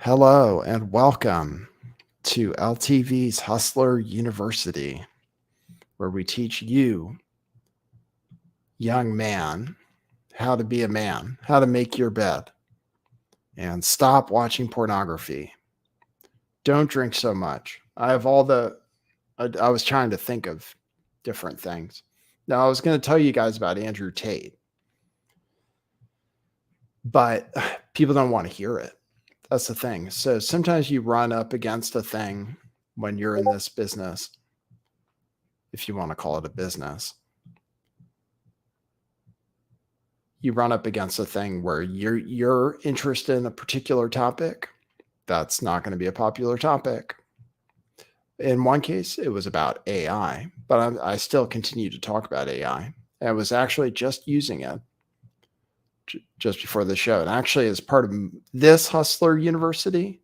Hello and welcome to LTV's Hustler University, where we teach you, young man, how to be a man, how to make your bed, and stop watching pornography. Don't drink so much. I was trying to think of different things. Now, I was going to tell you guys about Andrew Tate, but people don't want to hear it. That's the thing. So sometimes you run up against a thing when you're in this business, if you want to call it a business. You run up against a thing where you're interested in a particular topic. That's not going to be a popular topic. In one case, it was about AI, but I still continue to talk about AI. I was actually just using it just before the show. And actually, as part of this Hustler University,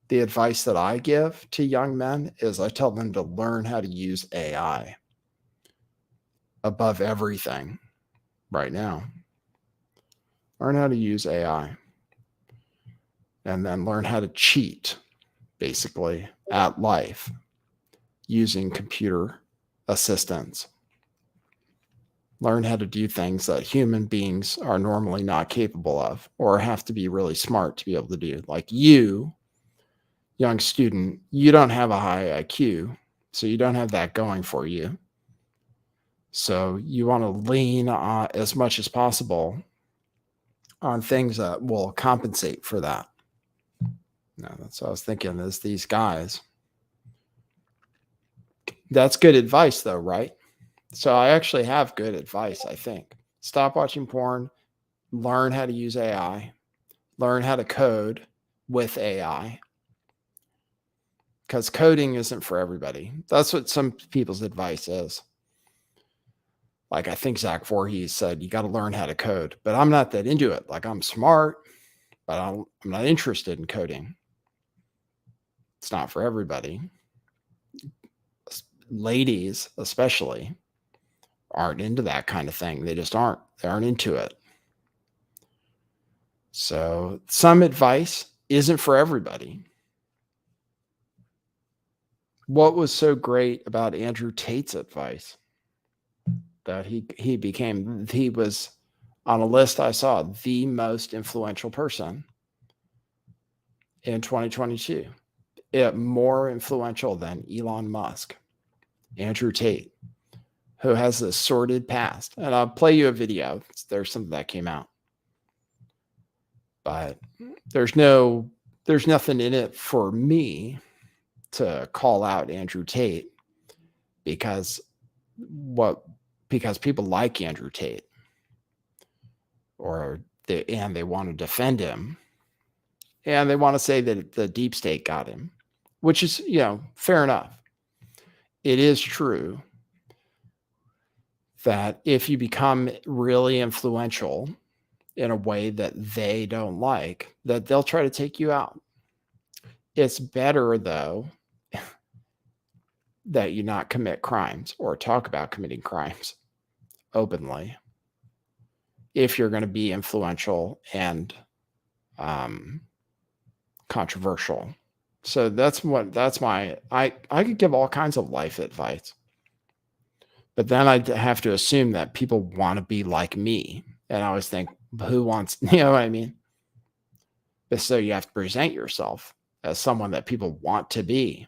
the advice that I give to young men is I tell them to learn how to use AI above everything right now. Learn how to use AI and then learn how to cheat, basically, at life using computer assistance. Learn how to do things that human beings are normally not capable of or have to be really smart to be able to do. Like you, young student, you don't have a high IQ, so you don't have that going for you. So you want to lean on as much as possible on things that will compensate for that. No, that's what I was thinking is these guys. That's good advice though, right? So I actually have good advice, I think. Stop watching porn, learn how to use AI, learn how to code with AI. Because coding isn't for everybody. That's what some people's advice is. Like I think Zach Voorhees said, you got to learn how to code, but I'm not that into it. Like I'm smart, but I'm not interested in coding. It's not for everybody. Ladies, especially, aren't into that kind of thing. They just aren't. They aren't into it. So some advice isn't for everybody. What was so great about Andrew Tate's advice? That he was on a list I saw, the most influential person in 2022. More influential than Elon Musk. Andrew Tate, who has this sordid past. And I'll play you a video. There's something that came out. But there's nothing in it for me to call out Andrew Tate because people like Andrew Tate and they want to defend him and they want to say that the deep state got him, which is, fair enough. It is true that if you become really influential in a way that they don't like, that they'll try to take you out. It's better, though, that you not commit crimes or talk about committing crimes openly if you're going to be influential and controversial. So I could give all kinds of life advice, but then I'd have to assume that people want to be like me. And I always think, who wants, you know what I mean? But so you have to present yourself as someone that people want to be.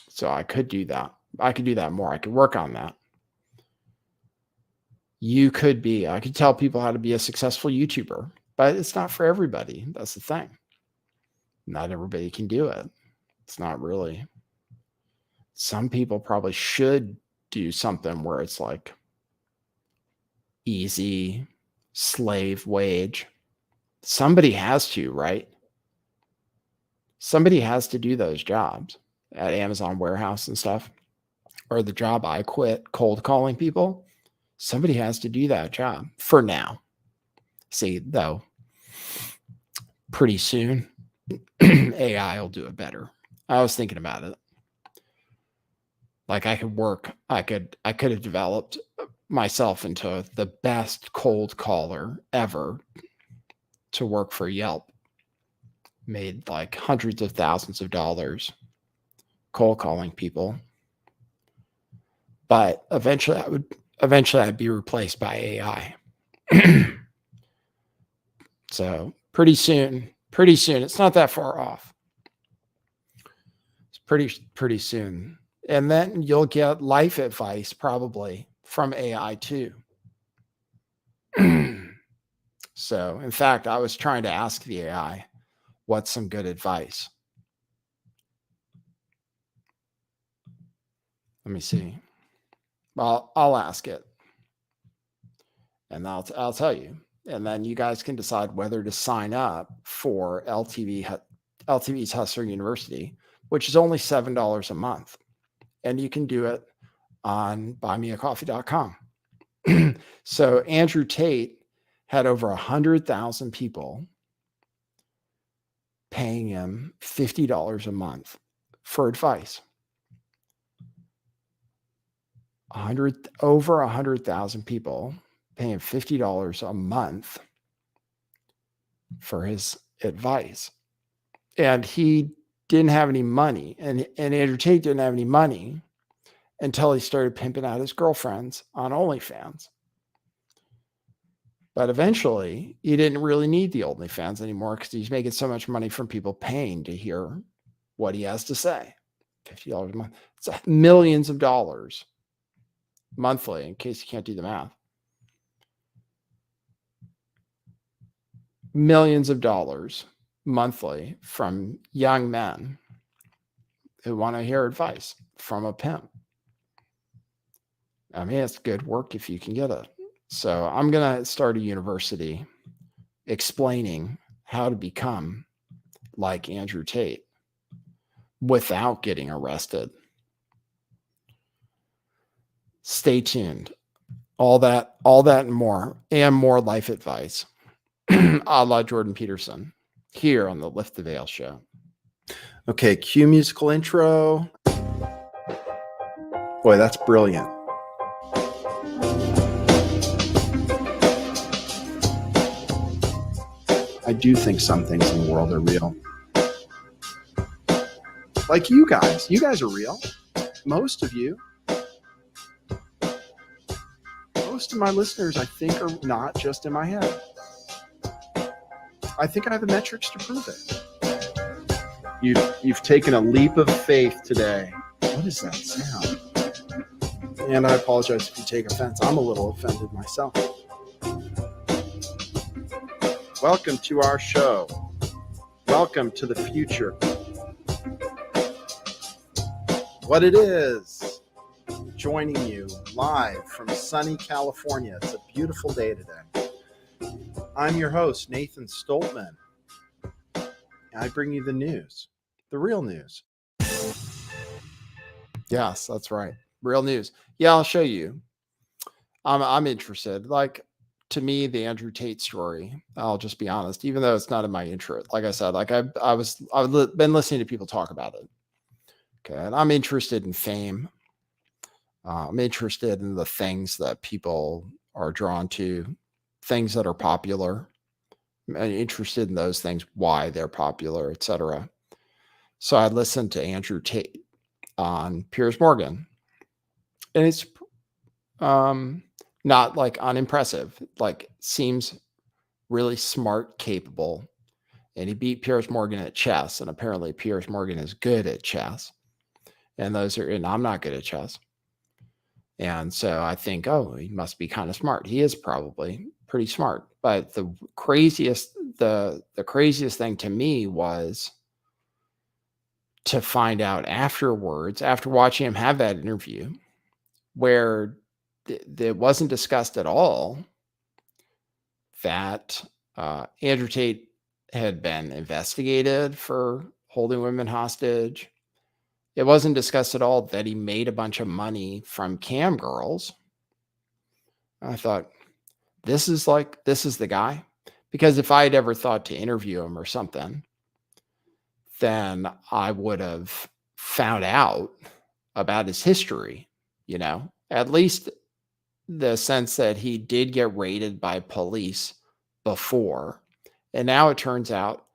So I could do that. I could do that more. I could work on that. I could tell people how to be a successful YouTuber, but it's not for everybody. That's the thing. Not everybody can do it. It's not really. Some people probably should do something where it's like easy slave wage. Somebody has to, right? Somebody has to do those jobs at Amazon warehouse and stuff, or the job I quit, cold calling people. Somebody has to do that job for now. See, though, pretty soon AI will do it better. I was thinking about it. Like I could have developed myself into the best cold caller ever to work for Yelp, made like hundreds of thousands of dollars cold calling people. But eventually I'd be replaced by AI. So pretty soon, it's not that far off. It's pretty soon. And then you'll get life advice probably from AI too. So, in fact, I was trying to ask the AI, what's some good advice? Let me see. Well, I'll ask it, and I'll tell you, and then you guys can decide whether to sign up for LTV's Hustler University, which is only $7 a month, and you can do it on buymeacoffee.com. So Andrew Tate had over 100,000 people paying him $50 a month for advice. Over 100,000 people paying $50 a month for his advice. And he didn't have any money. And Andrew Tate didn't have any money until he started pimping out his girlfriends on OnlyFans. But eventually, he didn't really need the OnlyFans anymore because he's making so much money from people paying to hear what he has to say. $50 a month. It's millions of dollars monthly, in case you can't do the math. Millions of dollars monthly from young men who want to hear advice from a pimp. I mean, it's good work if you can get it. So I'm going to start a university explaining how to become like Andrew Tate without getting arrested. Stay tuned. All that and more life advice, a la Jordan Peterson, here on the Lift the Veil show. Okay, cue musical intro. Boy, that's brilliant. I do think some things in the world are real. Like you guys. You guys are real. Most of you. Most of my listeners, I think, are not just in my head. I think I have the metrics to prove it. You've taken a leap of faith today. What is that sound? And I apologize if you take offense. I'm a little offended myself. Welcome to our show. Welcome to the future. What it is, joining you live from sunny California. It's a beautiful day today. I'm your host, Nathan Stoltman. I bring you the news, the real news. Yes, that's right. Real news. Yeah, I'll show you. I'm interested. Like, to me, the Andrew Tate story, I'll just be honest, even though it's not in my interest, like I said, like I've been listening to people talk about it. Okay. And I'm interested in fame. I'm interested in the things that people are drawn to, things that are popular. I'm interested in those things, why they're popular, etc. So I listened to Andrew Tate on Piers Morgan, and it's not like unimpressive, like seems really smart, capable. And he beat Piers Morgan at chess. And apparently Piers Morgan is good at chess. And I'm not good at chess. And so I think, oh, he must be kind of smart. He is probably pretty smart. But the craziest thing to me was to find out afterwards, after watching him have that interview, where it wasn't discussed at all that Andrew Tate had been investigated for holding women hostage. It wasn't discussed at all that he made a bunch of money from cam girls. I thought, this is the guy. Because if I had ever thought to interview him or something, then I would have found out about his history, at least the sense that he did get raided by police before, And now it turns out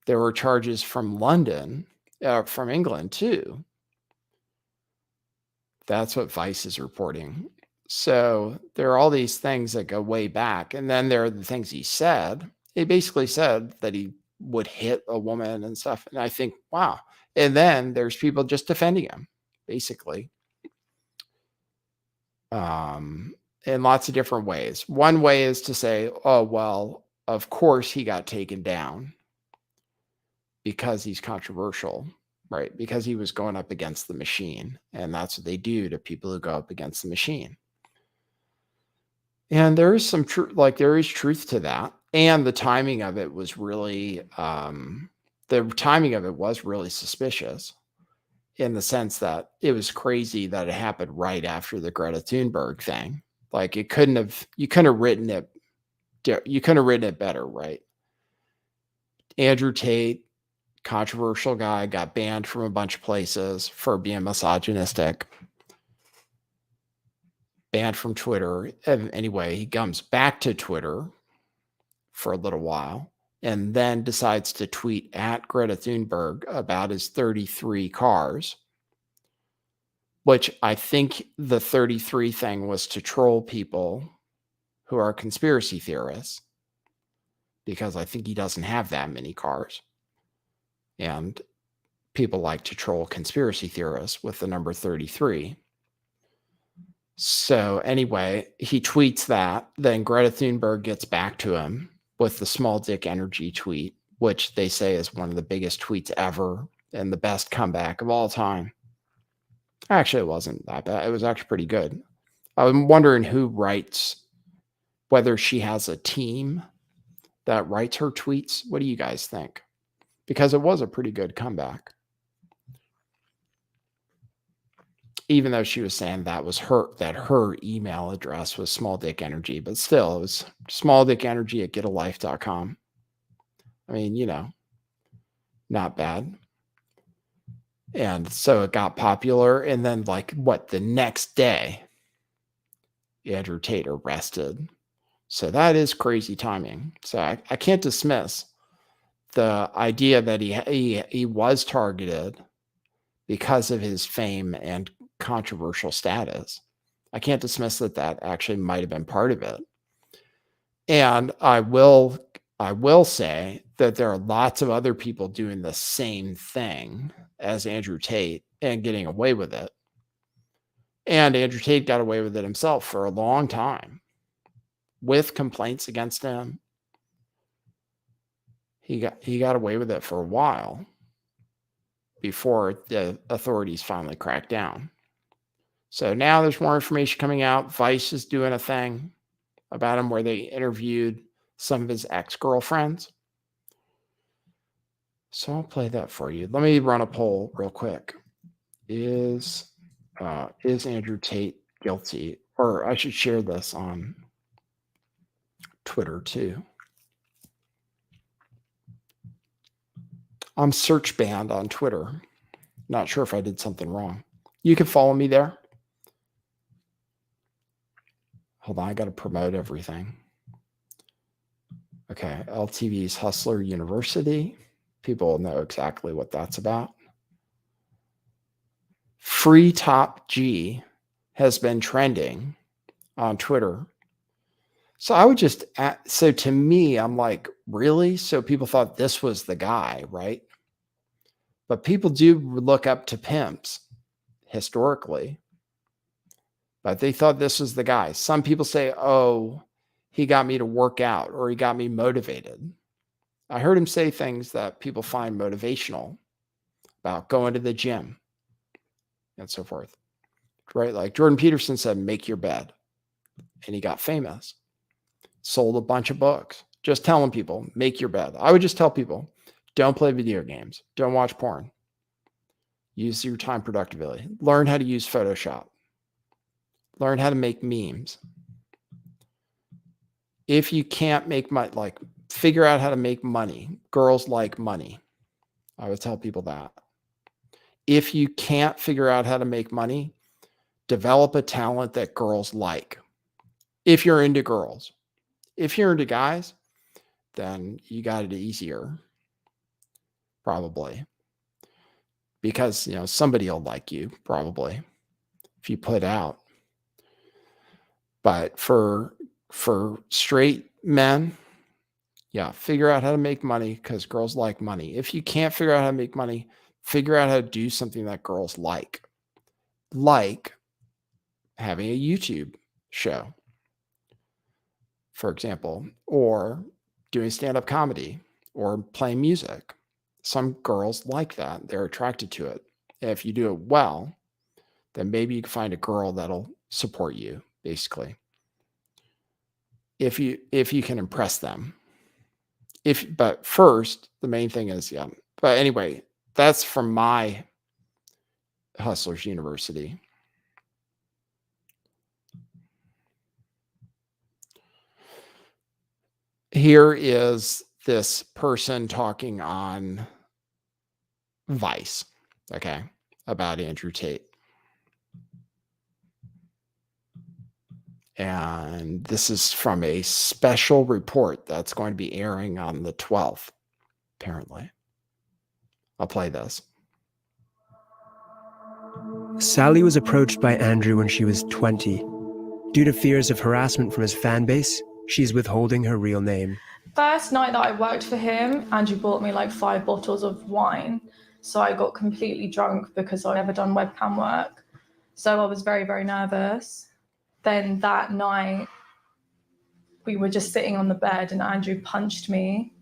there were charges from from England too. That's what Vice is reporting. So there are all these things that go way back. And then there are the things he said. He basically said that he would hit a woman and stuff. And I think, wow. And then there's people just defending him, basically. In lots of different ways. One way is to say, oh, well, of course he got taken down because he's controversial, right? Because he was going up against the machine. And that's what they do to people who go up against the machine. And there is some truth, there is truth to that. And the timing of it was really, suspicious in the sense that it was crazy that it happened right after the Greta Thunberg thing. Like you couldn't have written it better, right? Andrew Tate, controversial guy, got banned from a bunch of places for being misogynistic. Banned from Twitter. Anyway, he comes back to Twitter for a little while and then decides to tweet at Greta Thunberg about his 33 cars, which I think the 33 thing was to troll people who are conspiracy theorists, because I think he doesn't have that many cars. And people like to troll conspiracy theorists with the number 33. So anyway, he tweets that. Then Greta Thunberg gets back to him with the small dick energy tweet, which they say is one of the biggest tweets ever and the best comeback of all time. Actually, it wasn't that bad. It was actually pretty good. I'm wondering who writes, whether she has a team that writes her tweets. What do you guys think? Because it was a pretty good comeback. Even though she was saying that her email address was small dick energy, but still it was small dick energy at getalife.com. I mean, not bad. And so it got popular. And then the next day, Andrew Tate arrested. So that is crazy timing. So I can't dismiss the idea that he was targeted because of his fame and controversial status. I can't dismiss that actually might have been part of it. And I will say that there are lots of other people doing the same thing as Andrew Tate and getting away with it. And Andrew Tate got away with it himself for a long time with complaints against him. He got away with it for a while before the authorities finally cracked down. So now there's more information coming out. Vice is doing a thing about him where they interviewed some of his ex-girlfriends. So I'll play that for you. Let me run a poll real quick. Is Andrew Tate guilty? Or I should share this on Twitter too. I'm search banned on Twitter. Not sure if I did something wrong. You can follow me there. Hold on, I got to promote everything. Okay, LTV's Hustler University. People know exactly what that's about. Free Top G has been trending on Twitter. So I would so to me, I'm like, really? So people thought this was the guy, right? But people do look up to pimps historically. But they thought this was the guy. Some people say, oh, he got me to work out or he got me motivated. I heard him say things that people find motivational about going to the gym and so forth, right? Like Jordan Peterson said, make your bed. And he got famous, sold a bunch of books, just telling people, make your bed. I would just tell people, don't play video games. Don't watch porn. Use your time productively. Learn how to use Photoshop. Learn how to make memes. If you can't make money, figure out how to make money. Girls like money. I would tell people that. If you can't figure out how to make money, develop a talent that girls like. If you're into girls. If you're into guys, then you got it easier, probably. Because, somebody will like you, probably, if you put out. But for straight men, yeah, figure out how to make money because girls like money. If you can't figure out how to make money, figure out how to do something that girls like having a YouTube show, for example, or doing stand-up comedy or playing music. Some girls like that. They're attracted to it. If you do it well, then maybe you can find a girl that'll support you, basically. If you can impress them. But first, the main thing is, yeah. But anyway, that's from my Hustlers University. Here is this person talking on Vice, okay, about Andrew Tate. And this is from a special report that's going to be airing on the 12th, apparently. I'll play this. Sally was approached by Andrew when she was 20. Due to fears of harassment from his fan base, she's withholding her real name. First night that I worked for him, Andrew bought me like 5 bottles of wine. So I got completely drunk because I'd never done webcam work. So I was very, very nervous. Then that night, we were just sitting on the bed and Andrew punched me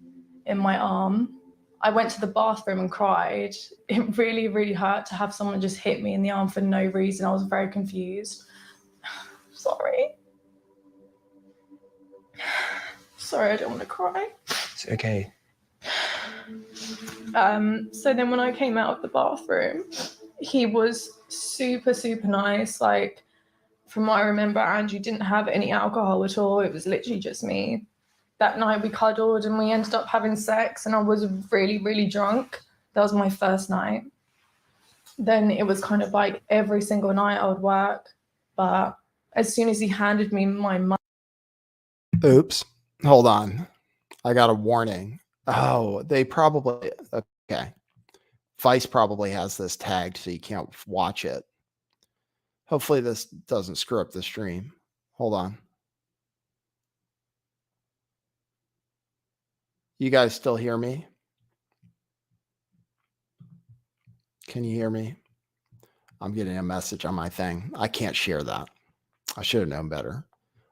in my arm. I went to the bathroom and cried. It really, really hurt to have someone just hit me in the arm for no reason. I was very confused. Sorry. Sorry, I don't want to cry. It's okay. So then when I came out of the bathroom, he was super, super nice. Like, from what I remember, Andrew didn't have any alcohol at all. It was literally just me. That night we cuddled and we ended up having sex and I was really, really drunk. That was my first night. Then it was kind of like every single night I would work. But as soon as he handed me my money. Oops. Hold on. I got a warning. Oh, they probably, okay. Vice probably has this tagged so you can't watch it. Hopefully this doesn't screw up the stream. Hold on. You guys still hear me? Can you hear me? I'm getting a message on my thing. I can't share that. I should have known better.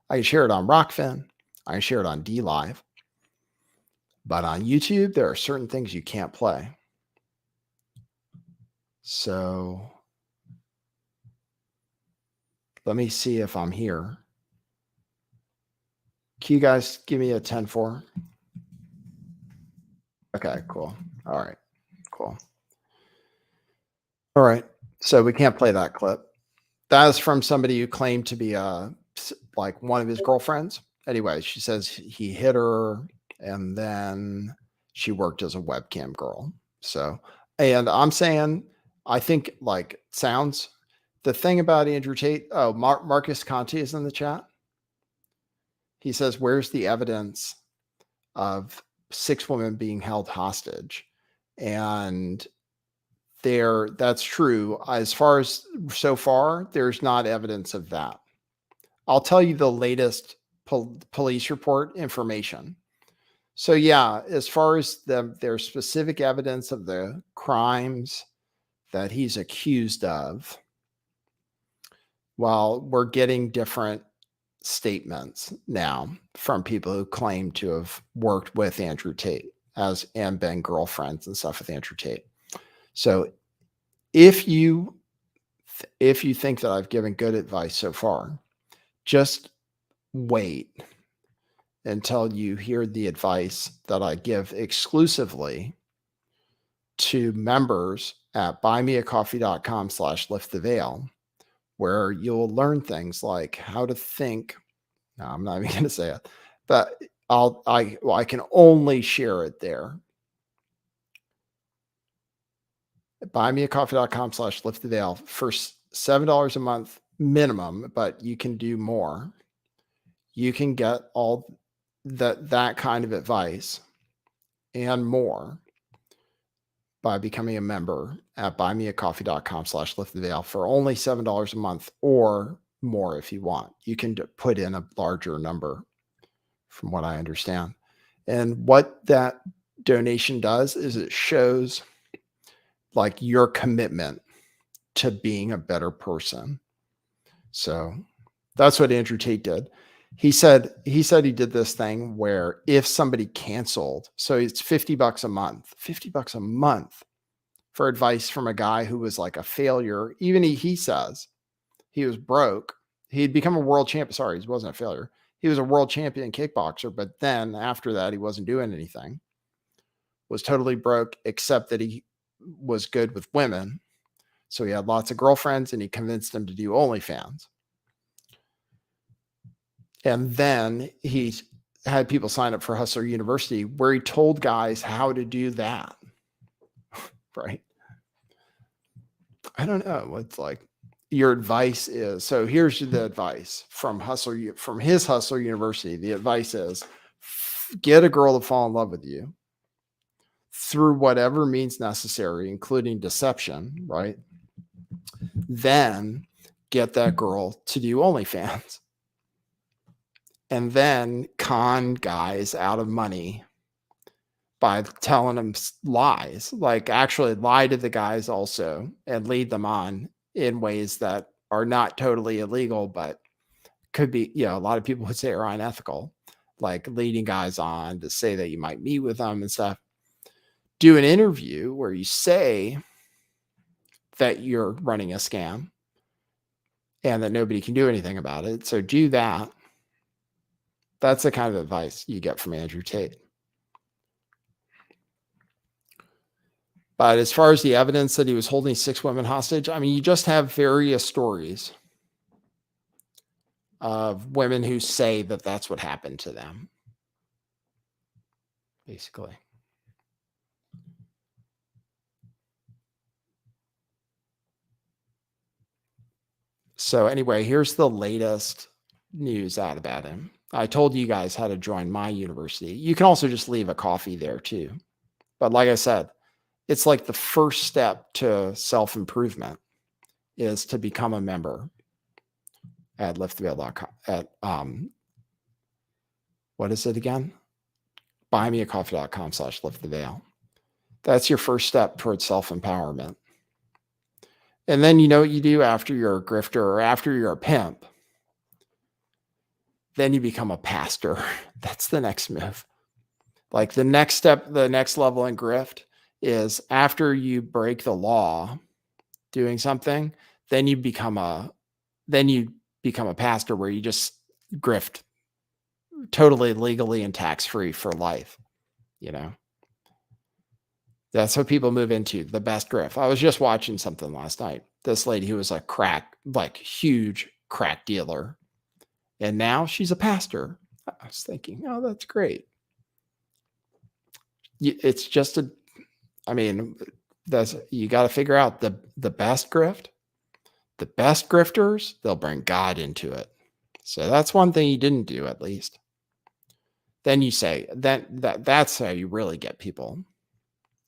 I can share it on Rockfin. I can share it on DLive. But on YouTube, there are certain things you can't play. So let me see if I'm here. Can you guys give me a 10-4? Okay, cool. All right, cool. All right, so we can't play that clip. That is from somebody who claimed to be like one of his girlfriends. Anyway, she says he hit her and then she worked as a webcam girl. So, and I'm saying, I think like sounds, the thing about Andrew Tate, oh, Marcus Conti is in the chat. He says, where's the evidence of 6 women being held hostage? And that's true. As far as so far, there's not evidence of that. I'll tell you the latest police report information. So yeah, as far as there's specific evidence of the crimes that he's accused of, well, we're getting different statements now from people who claim to have worked with Andrew Tate and been girlfriends and stuff with Andrew Tate. So if you think that I've given good advice so far, just wait until you hear the advice that I give exclusively to members at buymeacoffee.com/lifttheveil, where you'll learn things like how to think. No, I'm not even going to say it, but I can only share it there. Buymeacoffee.com/lifttheveil for $7 a month minimum, but you can do more. You can get all that kind of advice and more by becoming a member at buymeacoffee.com/lifttheveil for only $7 a month or more if you want. You can put in a larger number from what I understand. And what that donation does is it shows like your commitment to being a better person. So that's what Andrew Tate did. He said he did this thing where if somebody canceled, so it's $50 a month, $50 a month for advice from a guy who was like a failure. Even he says he was broke. He'd become a world champion. Sorry, he wasn't a failure. He was a world champion kickboxer, but then after that, he wasn't doing anything. Was totally broke, except that he was good with women. So he had lots of girlfriends and he convinced them to do OnlyFans. And then he had people sign up for Hustler University where he told guys how to do that. Right? I don't know. It's like your advice is, so here's the advice from his Hustler University. The advice is get a girl to fall in love with you through whatever means necessary, including deception, right? Then get that girl to do OnlyFans. And then con guys out of money by telling them lies, like actually lie to the guys also and lead them on in ways that are not totally illegal, but could be, a lot of people would say are unethical, like leading guys on to say that you might meet with them and stuff. Do an interview where you say that you're running a scam and that nobody can do anything about it. So do that. That's the kind of advice you get from Andrew Tate. But as far as the evidence that he was holding 6 women hostage, I mean, you just have various stories of women who say that that's what happened to them, basically. So anyway, here's the latest news out about him. I told you guys how to join my university. You can also just leave a coffee there too. But like I said, it's like the first step to self-improvement is to become a member at lifttheveil.com at what is it again? buymeacoffee.com/lifttheveil. That's your first step towards self-empowerment. And then you know what you do after you're a grifter or after you're a pimp. Then you become a pastor. That's the next move. Like the next step, the next level in grift is after you break the law doing something, then you become a pastor where you just grift totally legally and tax-free for life. That's what people move into, the best grift. I was just watching something last night. This lady who was a huge crack dealer. And now she's a pastor. I was thinking, oh, that's great. It's just you got to figure out the best grift. The best grifters, they'll bring God into it. So that's one thing you didn't do, at least. Then you say that's how you really get people.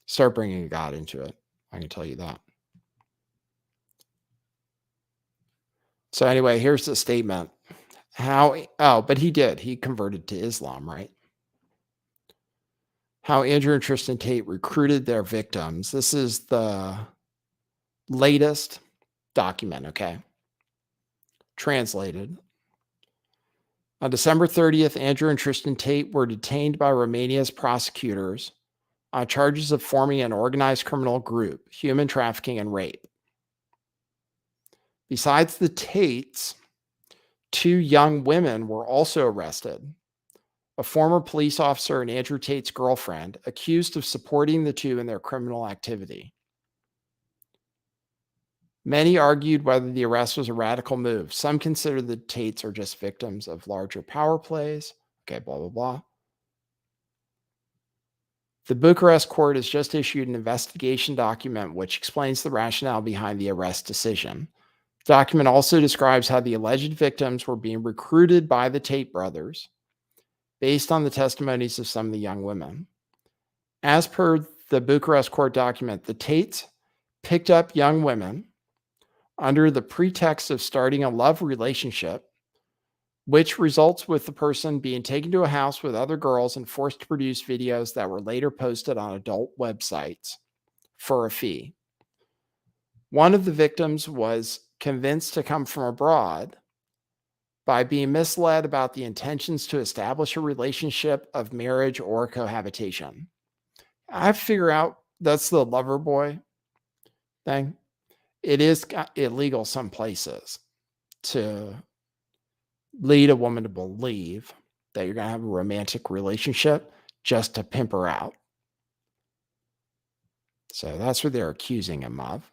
Start bringing God into it. I can tell you that. So anyway, here's the statement. But he converted to Islam, right? How Andrew and Tristan Tate recruited their victims. This is the latest document, okay? Translated. On December 30th, Andrew and Tristan Tate were detained by Romania's prosecutors on charges of forming an organized criminal group, human trafficking, and rape. Besides the Tates, 2 young women were also arrested. A former police officer and Andrew Tate's girlfriend, accused of supporting the 2 in their criminal activity. Many argued whether the arrest was a radical move. Some consider the Tates are just victims of larger power plays. Okay, blah, blah, blah. The Bucharest court has just issued an investigation document which explains the rationale behind the arrest decision. The document also describes how the alleged victims were being recruited by the Tate brothers based on the testimonies of some of the young women. As per the Bucharest court document, the Tates picked up young women under the pretext of starting a love relationship, which results with the person being taken to a house with other girls and forced to produce videos that were later posted on adult websites for a fee. One of the victims was convinced to come from abroad by being misled about the intentions to establish a relationship of marriage or cohabitation. I figure out that's the lover boy thing. It is illegal some places to lead a woman to believe that you're going to have a romantic relationship just to pimp her out. So that's what they're accusing him of.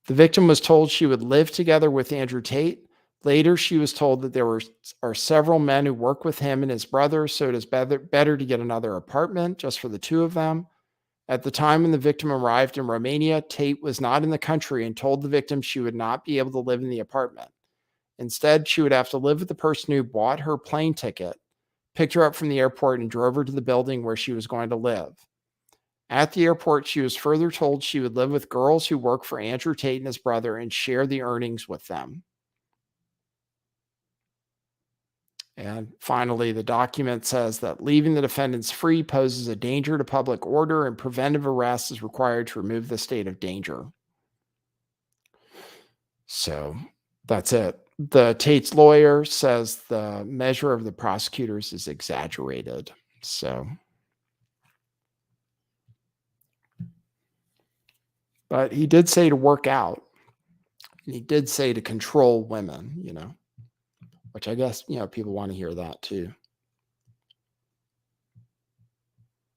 The victim was told she would live together with Andrew Tate. Later, she was told that there are several men who work with him and his brother, so it is better to get another apartment just for the two of them. At the time when the victim arrived in Romania, Tate was not in the country and told the victim she would not be able to live in the apartment. Instead, she would have to live with the person who bought her plane ticket, picked her up from the airport, and drove her to the building where she was going to live. At the airport, she was further told she would live with girls who work for Andrew Tate and his brother and share the earnings with them. And finally, the document says that leaving the defendants free poses a danger to public order and preventive arrest is required to remove the state of danger. So that's it. The Tate's lawyer says the measure of the prosecutors is exaggerated. So, but he did say to work out. And he did say to control women, which I guess, people want to hear that too.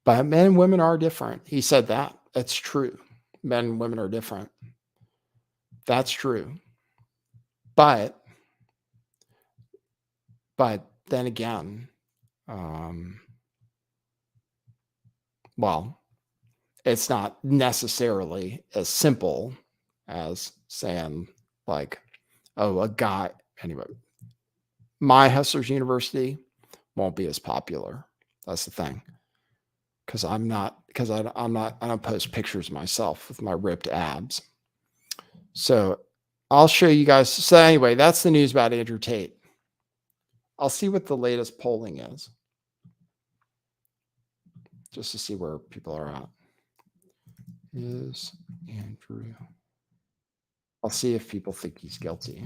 But men and women are different. He said that. That's true. Men and women are different. That's true. But then again, it's not necessarily as simple as saying like, oh, a guy, anyway, my Hustlers University won't be as popular. That's the thing. Because I don't post pictures of myself with my ripped abs. So I'll show you guys. So anyway, that's the news about Andrew Tate. I'll see what the latest polling is, just to see where people are at. Is Andrew? I'll see if people think he's guilty.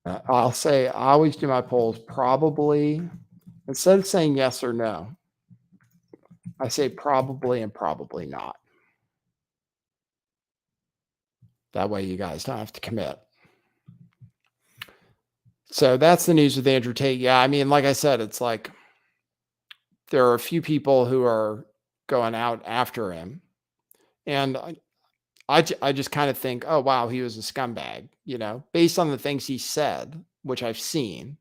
I'll say I always do my polls probably. Instead of saying yes or no, I say probably and probably not. That way you guys don't have to commit. So that's the news with Andrew Tate. Yeah, I mean, like I said, it's like there are a few people who are going out after him. And I just kind of think, oh, wow, he was a scumbag, based on the things he said, which I've seen.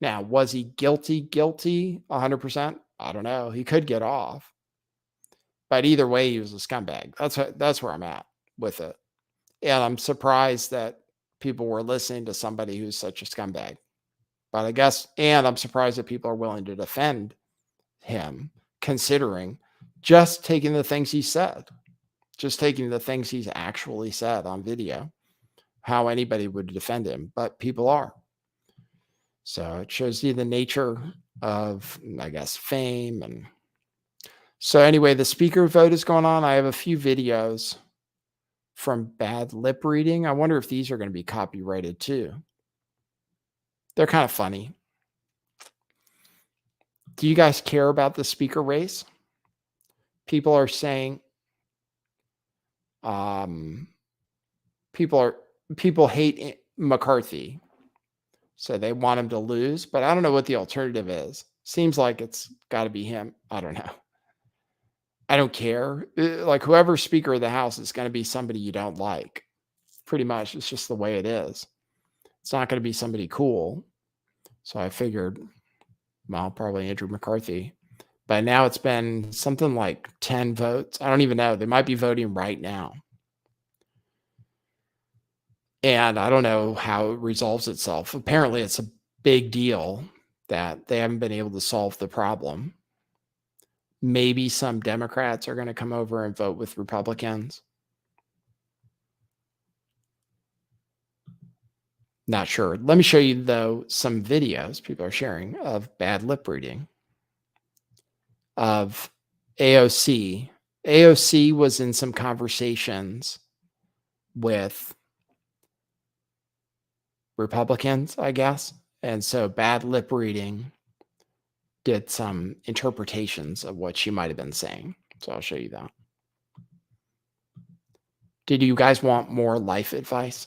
Now, was he guilty 100%? I don't know. He could get off. But either way, he was a scumbag. That's where I'm at with it. And I'm surprised that people were listening to somebody who's such a scumbag. But I guess, and I'm surprised that people are willing to defend him, considering just taking the things he said, just taking the things he's actually said on video, how anybody would defend him. But people are. So it shows you the nature of, I guess, fame. And so anyway, the speaker vote is going on. I have a few videos from bad lip reading. I wonder if these are going to be copyrighted too. They're kind of funny. Do you guys care about the speaker race? People are saying people hate McCarthy. So they want him to lose, but I don't know what the alternative is. Seems like it's got to be him. I don't know. I don't care. Like whoever's Speaker of the House is going to be somebody you don't like. Pretty much. It's just the way it is. It's not going to be somebody cool. So I figured, well, probably Andrew McCarthy. But now it's been something like 10 votes. I don't even know. They might be voting right now. And I don't know how it resolves itself. Apparently, it's a big deal that they haven't been able to solve the problem. Maybe some Democrats are going to come over and vote with Republicans. Not sure. Let me show you, though, some videos people are sharing of bad lip reading of AOC. AOC was in some conversations with Republicans, I guess. And so bad lip reading did some interpretations of what she might have been saying. So I'll show you that. Did you guys want more life advice?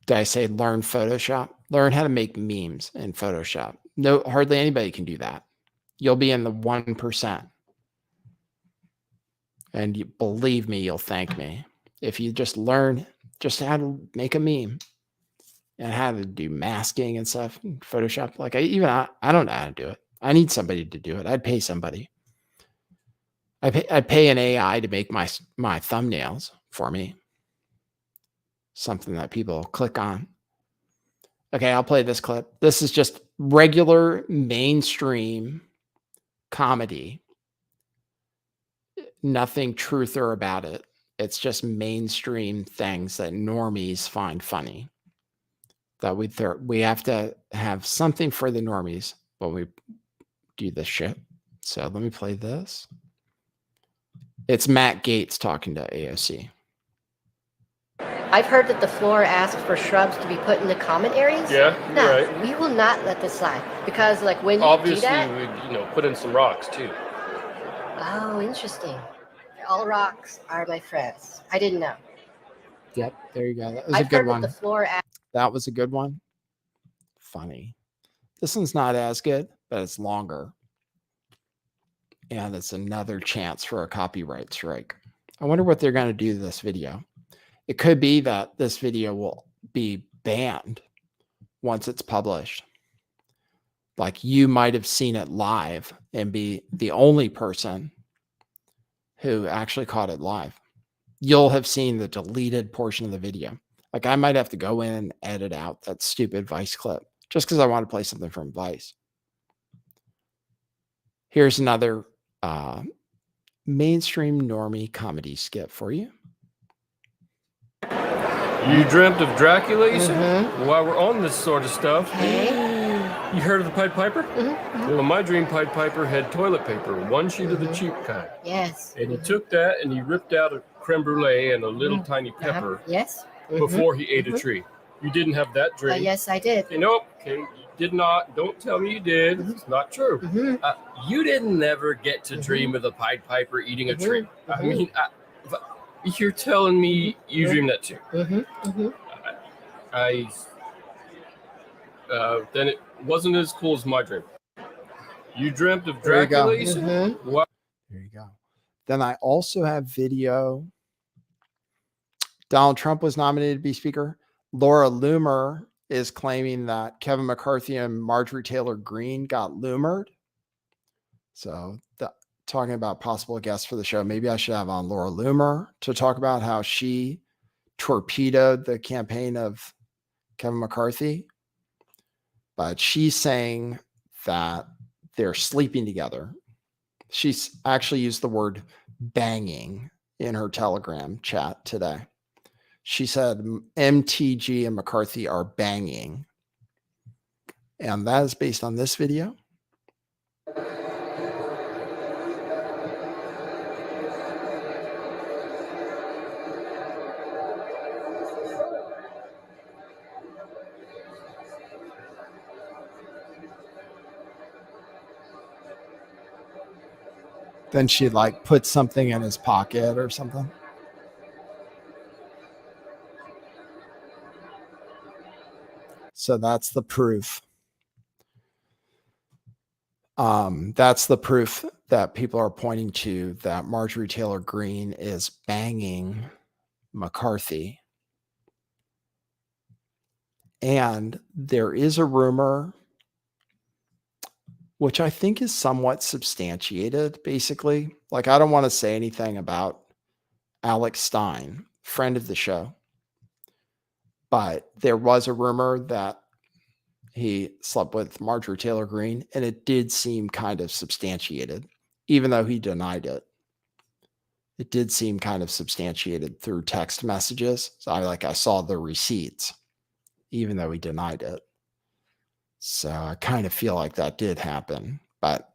Did I say learn Photoshop? Learn how to make memes in Photoshop. No, hardly anybody can do that. You'll be in the 1%. And you, believe me, you'll thank me. If you just learn just how to make a meme and how to do masking and stuff in Photoshop. Like I don't know how to do it. I need somebody to do it. I'd pay somebody. I'd pay an AI to make my thumbnails for me. Something that people click on. Okay, I'll play this clip. This is just regular mainstream comedy. Nothing truther about it. It's just mainstream things that normies find funny. That we have to have something for the normies when we do this shit. So let me play this. It's Matt Gaetz talking to AOC. I've heard that the floor asked for shrubs to be put in the common areas. Yeah, No, you're right. we will not let this slide because, like, when you Obviously, do that. we put in some rocks too. Oh, interesting. All rocks are my friends. I didn't know. Yep, there you go. That was I've a good heard one. that the floor asked. That was a good one. Funny. This one's not as good, but it's longer. And it's another chance for a copyright strike. I wonder what they're going to do to this video. It could be that this video will be banned once it's published. Like you might have seen it live and be the only person who actually caught it live. You'll have seen the deleted portion of the video. Like I might have to go in and edit out that stupid Vice clip just because I want to play something from Vice. Here's another mainstream normie comedy skit for you. You dreamt of Dracula, you said? While we're on this sort of stuff, you heard of the Pied Piper? Well, my dream Pied Piper had toilet paper, one sheet of the cheap kind. Yes. And he took that and he ripped out a creme brulee and a little tiny pepper Yes. before he ate a tree. You didn't have that dream. Yes, I did. You know, okay, you did not. Don't tell me you did. It's not true. You didn't never get to dream of the Pied Piper eating a tree. I mean, you're telling me you dreamed that too. Then it wasn't as cool as my dream. You dreamt of Dracula, you said? What? There you go. Then I also have video. Donald Trump was nominated to be speaker. Laura Loomer is claiming that Kevin McCarthy and Marjorie Taylor Greene got Loomered. So talking about possible guests for the show. Maybe I should have on Laura Loomer to talk about how she torpedoed the campaign of Kevin McCarthy. But she's saying that they're sleeping together. She's actually used the word banging in her Telegram chat today. She said MTG and McCarthy are banging. And that is based on this video. Then she like put something in his pocket or something. So that's the proof. That's the proof that people are pointing to that Marjorie Taylor Greene is banging McCarthy. And there is a rumor, which I think is somewhat substantiated, basically. Like, I don't want to say anything about Alex Stein, friend of the show. But there was a rumor that he slept with Marjorie Taylor Greene, and it did seem kind of substantiated, even though he denied it. It did seem kind of substantiated through text messages. So I saw the receipts, even though he denied it. So I kind of feel like that did happen. But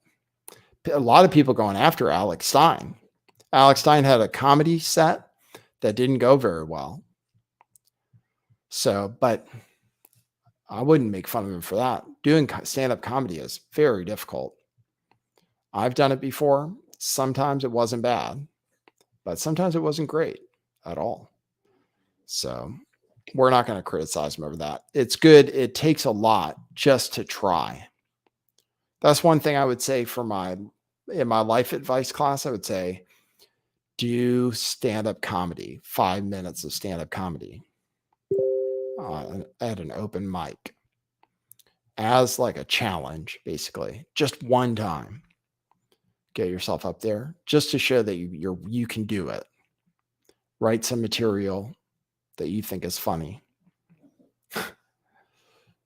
a lot of people going after Alex Stein. Alex Stein had a comedy set that didn't go very well. So, but I wouldn't make fun of him for that. Doing stand-up comedy is very difficult. I've done it before. Sometimes it wasn't bad, but sometimes it wasn't great at all. So we're not going to criticize him over that. It's good. It takes a lot just to try. That's one thing I would say in my life advice class. I would say, do stand-up comedy, 5 minutes of stand-up comedy at an open mic as like a challenge, basically, just one time. Get yourself up there just to show that you can do it. Write some material that you think is funny.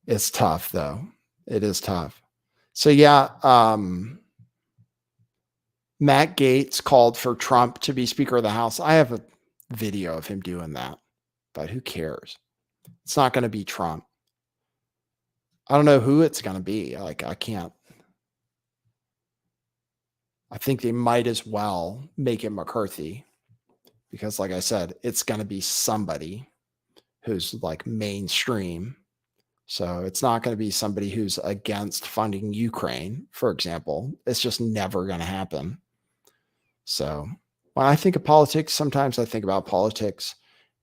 It's tough though. It is tough. So yeah, Matt Gaetz called for Trump to be Speaker of the House. I have a video of him doing that, but who cares? It's not going to be Trump. I don't know who it's going to be. I can't. I think they might as well make it McCarthy because, like I said, it's going to be somebody who's like mainstream. So it's not going to be somebody who's against funding Ukraine, for example. It's just never going to happen. So when I think of politics, sometimes I think about politics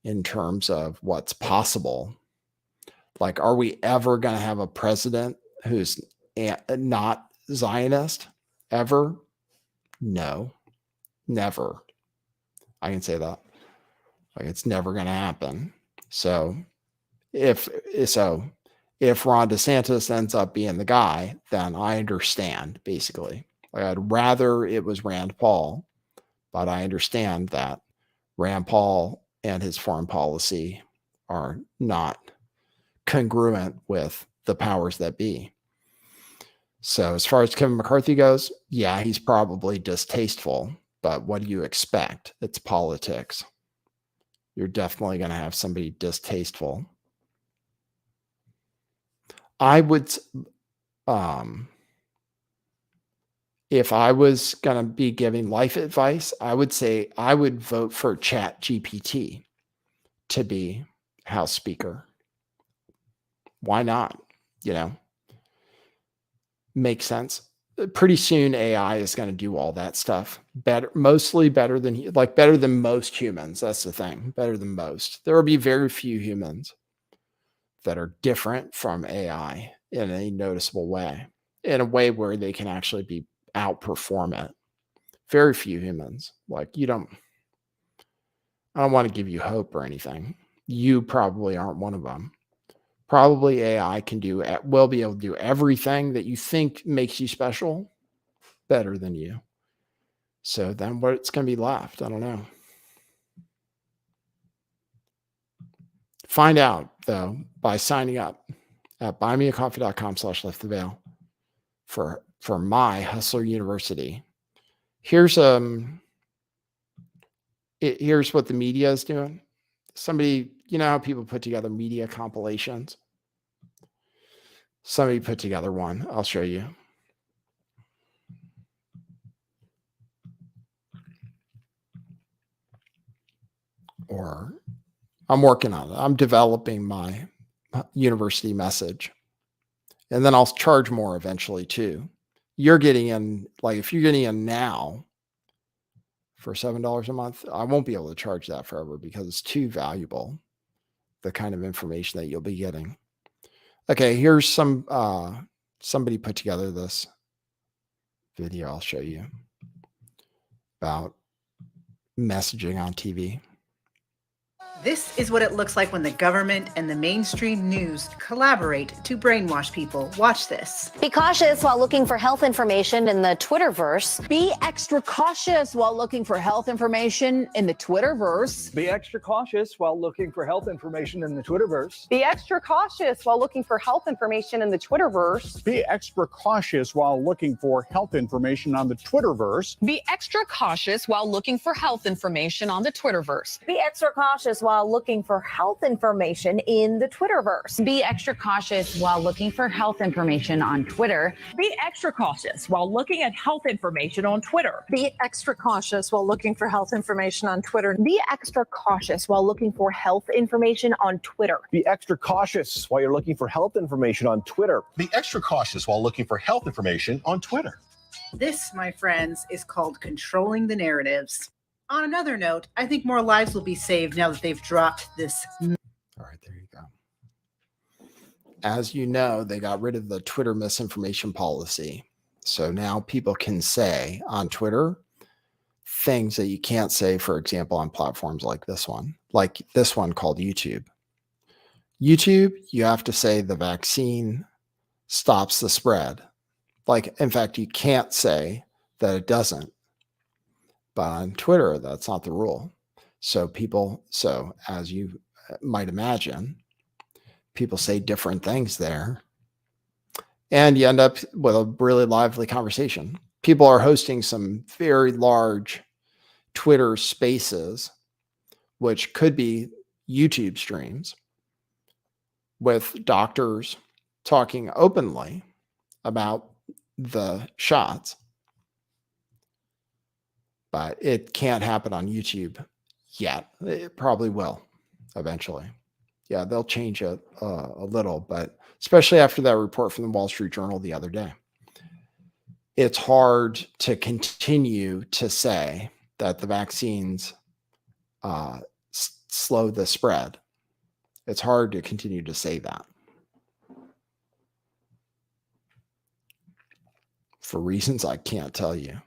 in terms of what's possible. Like, are we ever going to have a president who's not Zionist ever? No, never. I can say that. Like, it's never going to happen. So if Ron DeSantis ends up being the guy, then I understand, basically. Like, I'd rather it was Rand Paul, but I understand that Rand Paul and his foreign policy are not congruent with the powers that be. So as far as Kevin McCarthy goes, yeah, he's probably distasteful, but what do you expect? It's politics. You're definitely going to have somebody distasteful. I would, if I was going to be giving life advice, I would say I would vote for ChatGPT to be House Speaker. Why not? Makes sense. Pretty soon AI is going to do all that stuff better, mostly better than most humans. That's the thing. Better than most. There will be very few humans that are different from AI in a noticeable way, in a way where they can actually outperform it. Very few humans. I don't want to give you hope or anything. You probably aren't one of them. Probably AI will be able to do everything that you think makes you special better than you. So then what's going to be left? I don't know. Find out, though, by signing up at buymeacoffee.com/lifttheveil for my Hustler University. Here's what the media is doing. Somebody, how people put together media compilations? Somebody put together one. I'll show you. Or I'm working on it. I'm developing my university message. And then I'll charge more eventually too. You're getting in, if you're getting in now for $7 a month, I won't be able to charge that forever because it's too valuable, the kind of information that you'll be getting. Okay, here's somebody put together this video I'll show you about messaging on TV. This is what it looks like when the government and the mainstream news collaborate to brainwash people. Watch this. Be cautious while looking for health information in the Twitterverse. Be extra cautious while looking for health information in the Twitterverse. Be extra cautious while looking for health information in the Twitterverse. Be extra cautious while looking for health information in the Twitterverse. Be extra cautious while looking for health information on the Twitterverse. Be extra cautious while looking for health information on the Twitterverse. Be extra cautious while looking for health information in the Twitterverse. Be extra cautious while looking for health information on Twitter. Be extra cautious while looking at health information on Twitter. Be extra cautious while looking for health information on Twitter. Be extra cautious while looking for health information on Twitter. Be extra cautious while you're looking for health information on Twitter. Be extra cautious while looking for health information on Twitter. This, my friends, is called controlling the narratives. On another note, I think more lives will be saved now that they've dropped this. All right, there you go. As you know, they got rid of the Twitter misinformation policy. So now people can say on Twitter things that you can't say, for example, on platforms like this one called YouTube. YouTube, you have to say the vaccine stops the spread. In fact, you can't say that it doesn't. But on Twitter, that's not the rule. So as you might imagine, people say different things there. And you end up with a really lively conversation. People are hosting some very large Twitter spaces, which could be YouTube streams, with doctors talking openly about the shots. But it can't happen on YouTube yet. It probably will eventually. Yeah, they'll change it a little, but especially after that report from the Wall Street Journal the other day. It's hard to continue to say that the vaccines slow the spread. It's hard to continue to say that for reasons I can't tell you.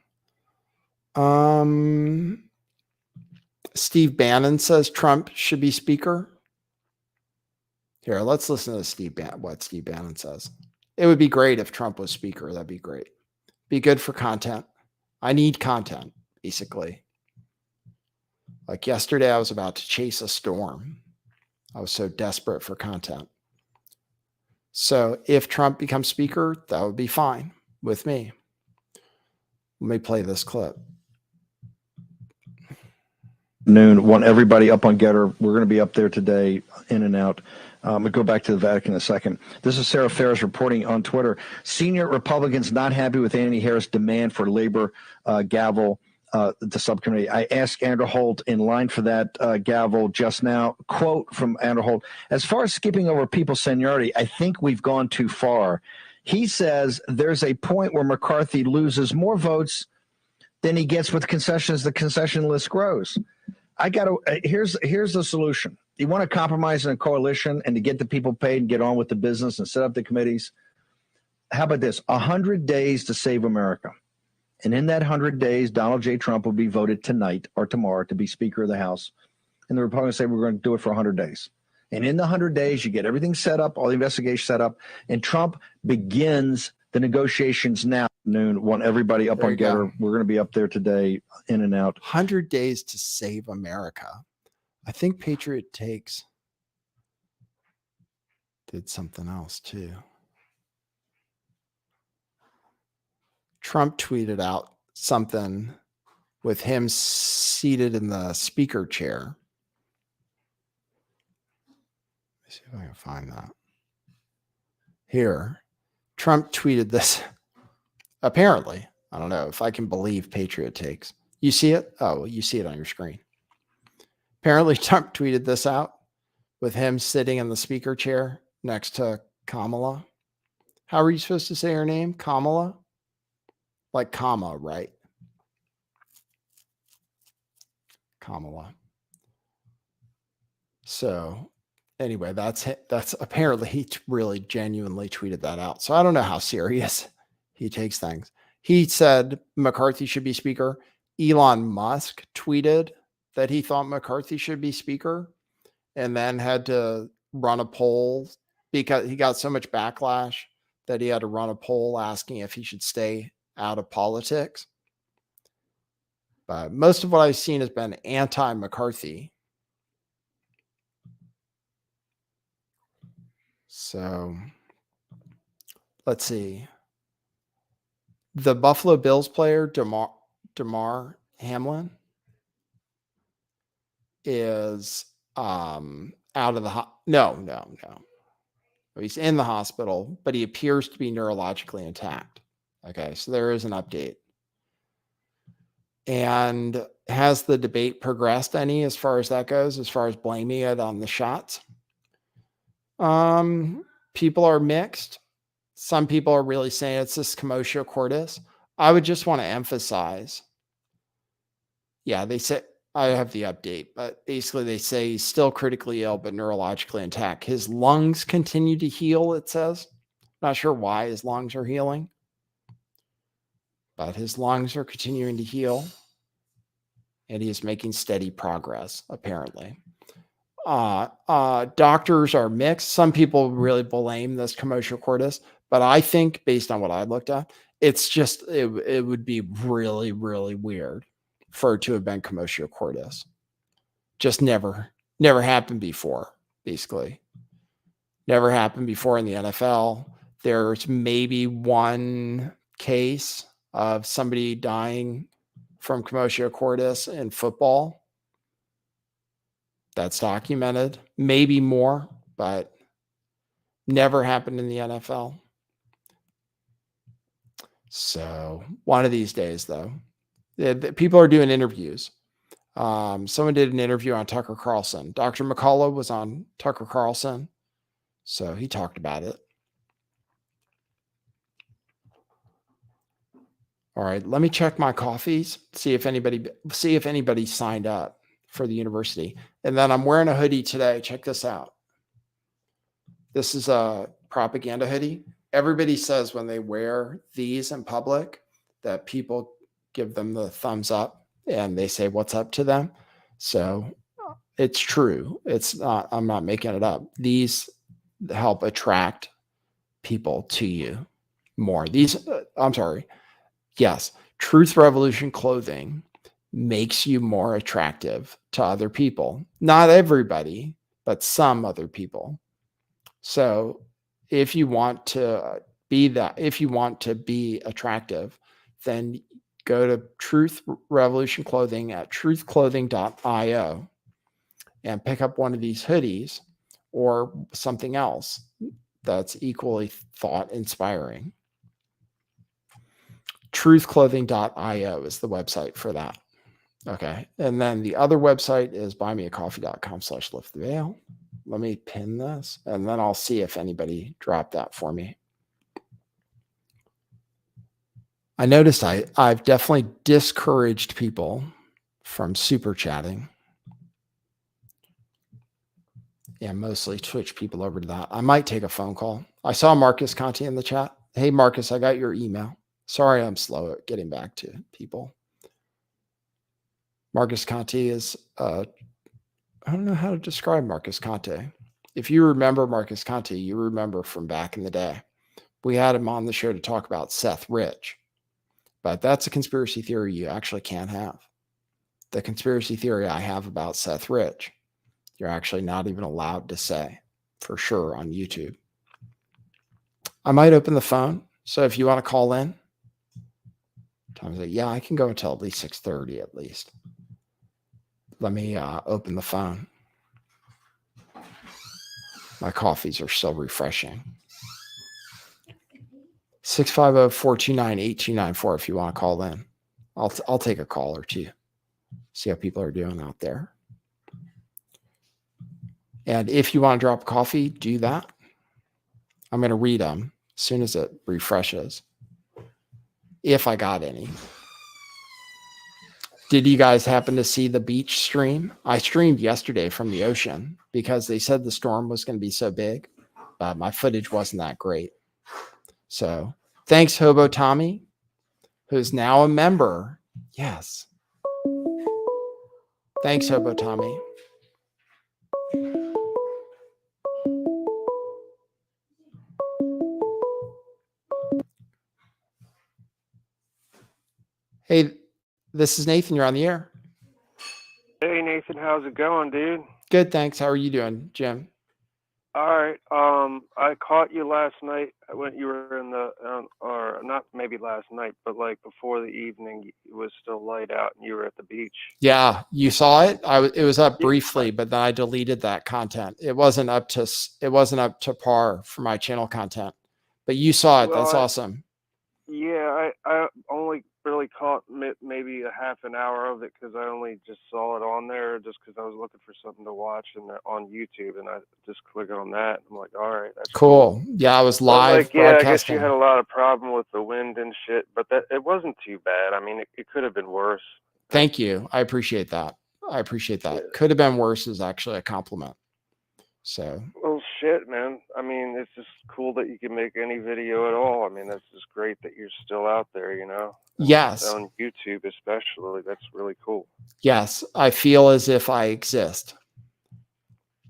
Steve Bannon says Trump should be speaker. Here, let's listen to what Steve Bannon says. It would be great if Trump was speaker. That'd be great. Be good for content. I need content, basically. Like yesterday, I was about to chase a storm. I was so desperate for content. So if Trump becomes speaker, that would be fine with me. Let me play this clip. Noon. Want everybody up on Getter. We're going to be up there today, in and out. We'll go back to the Vatican in a second. This is Sarah Ferris reporting on Twitter. Senior Republicans not happy with Andy Harris' demand for labor gavel, the subcommittee. I asked Andrew Holt in line for that gavel just now. Quote from Andrew Holt: as far as skipping over people's seniority, I think we've gone too far. He says there's a point where McCarthy loses more votes than he gets with concessions. The concession list grows. Here's the solution. You want to compromise in a coalition and to get the people paid and get on with the business and set up the committees. How about this? 100 days to save America. And in that 100 days, Donald J. Trump will be voted tonight or tomorrow to be Speaker of the House. And the Republicans say we're going to do it for 100 days. And in the 100 days, you get everything set up, all the investigation set up, and Trump begins the negotiations now. Noon. Want everybody up on Getter. We're going to be up there today, in and out. 100 days to save America. I think Patriot Takes did something else too. Trump tweeted out something with him seated in the speaker chair. Let me see if I can find that. Here, Trump tweeted this. Apparently, I don't know if I can believe Patriot Takes. You see it? Oh, well, you see it on your screen. Apparently, Trump tweeted this out with him sitting in the speaker chair next to Kamala. How are you supposed to say her name? Kamala? Like comma, right? Kamala. So anyway, that's apparently he really genuinely tweeted that out. So I don't know how serious he takes things. He said McCarthy should be speaker. Elon Musk tweeted that he thought McCarthy should be speaker. and then had to run a poll because he got so much backlash that he had to run a poll asking if he should stay out of politics. But most of what I've seen has been anti-McCarthy. So let's see. The Buffalo Bills player, Damar Hamlin, is out of the no. He's in the hospital, but he appears to be neurologically intact. Okay, so there is an update. And has the debate progressed any as far as that goes, as far as blaming it on the shots? People are mixed. Some people are really saying it's this commotio cordis. I would just want to emphasize, yeah, they say, I have the update, but basically they say he's still critically ill, but neurologically intact. His lungs continue to heal, it says. Not sure why his lungs are healing, but his lungs are continuing to heal, and he is making steady progress, apparently. Doctors are mixed. Some people really blame this commotio cordis, but I think based on what I looked at, it's just, it would be really, really weird for it to have been commotio cordis. Just never happened before, basically. Never happened before in the NFL. There's maybe one case of somebody dying from commotio cordis in football. That's documented. Maybe more, but never happened in the NFL. So one of these days, though, people are doing interviews. Someone did an interview on Tucker Carlson. Dr. McCullough was on Tucker Carlson, so he talked about it. All right, let me check my coffees, see if anybody signed up for the university. And then I'm wearing a hoodie today. Check this out. This is a propaganda hoodie. Everybody says when they wear these in public that people give them the thumbs up and they say what's up to them. So it's true. It's not, I'm not making it up. These help attract people to you more. Yes, Truth Revolution clothing makes you more attractive to other people. Not everybody, but some other people. So if you want to be that, if you want to be attractive, then go to Truth Revolution Clothing at truthclothing.io and pick up one of these hoodies or something else that's equally thought inspiring. Truthclothing.io is the website for that. Okay. And then the other website is buymeacoffee.com/lifttheveil. Let me pin this and then I'll see if anybody dropped that for me. I noticed I've definitely discouraged people from super chatting. Yeah, mostly Twitch people over to that. I might take a phone call. I saw Marcus Conti in the chat. Hey, Marcus, I got your email. Sorry, I'm slow at getting back to people. Marcus Conti is, I don't know how to describe Marcus Conti. If you remember Marcus Conti, you remember from back in the day. We had him on the show to talk about Seth Rich. But that's a conspiracy theory you actually can't have. The conspiracy theory I have about Seth Rich, you're actually not even allowed to say for sure on YouTube. I might open the phone. So if you want to call in, Tom's like, yeah, I can go until at least 6:30 at least. Let me open the phone. My coffees are so refreshing. 650-429-8294 if you want to call in. I'll take a call or two. See how people are doing out there. And if you want to drop a coffee, do that. I'm going to read them as soon as it refreshes. If I got any. Did you guys happen to see the beach stream? I streamed yesterday from the ocean because they said the storm was going to be so big, but my footage wasn't that great. So thanks, Hobo Tommy, who's now a member. Yes. Thanks, Hobo Tommy. Hey, this is Nathan. You're on the air. Hey Nathan, how's it going, dude? Good, thanks. How are you doing, Jim? All right. I caught you last night when you were in the, or not maybe last night, but like before the evening, it was still light out and you were at the beach. Yeah, you saw it. It was up briefly, but then I deleted that content. It wasn't up to par for my channel content. But you saw it. Well, That's awesome. Yeah, I only really caught maybe a half an hour of it because I only just saw it on there just because I was looking for something to watch on YouTube, and I just clicked on that. I'm like, all right, that's Cool. Yeah, I was But, live like, yeah, I guess broadcasting. you had a lot of problem with the wind and shit, but that it wasn't too bad. I mean, it could have been worse. Thank you. I appreciate that. Could have been worse is actually a compliment. So Well, shit, man. I mean, it's just cool that you can make any video at all. I mean, that's just great that you're still out there, you know? yes, On YouTube, especially. That's really cool. yes, I feel as if I exist.